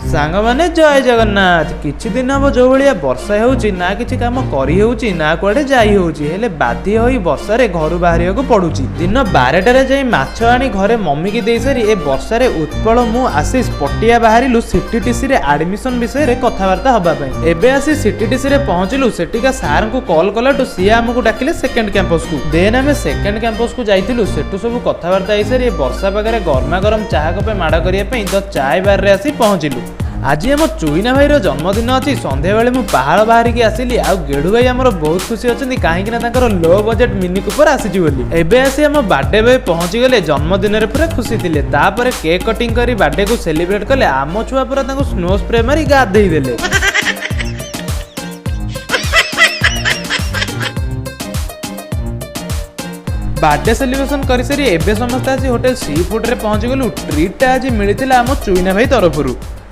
सांग माने जय जगन्नाथ। किछि दिन हम जो भाया वर्षा होउची ना किछि काम करी होउची ना कुआडे जाई होउची हेले बाध्य होई वर्षारे घरु बाहरिया को पडुची। दिन 12टारे जाई माछ आनी घरे मम्मी की देई सारी ए वर्षारे उत्पल मु आशीष पटिया बाहरिलु सीटीटीसी रे एडमिशन विषय रे कथावार्ता हबा पई। एबे आसी सीटीटीसी रे पहुंचलु। सेटिका सार को कॉल कलाटु सी हमकु डाकिले सेकंड कैंपस को। देन हमें सेकंड कैंपस को जाइथिलु। सेटु सब कथावार्ता आई सारी वर्षा पागरे गरमा गरम चाह कपे माडा करिया पई द चाय बार रे आसी पहुंचिलु। आज आम चुईना भाई जन्मदिन अच्छी संध्या बेले मु पहाड़ बाहर की आसिली। आ गेडू भाई आमर बहुत खुशी अच्छा कहीं लो बजेट मिनी कुपर आसी बोली। एबे आसी आम बर्थडे भाई पहुंची गले। जन्मदिन रे पूरा खुशी थिले। तापर केक कटिंग करी बर्थडे को सेलिब्रेट कले। आम छुआ पूरा स्नो स्प्रे मारी गाधेई देले। बर्थडे सेलिब्रेशन कर सारी एबे समस्त आज होटल सी फूड रे पहुंची गलु। ट्रीट आज मिलता आम चुईना भाई तरफ।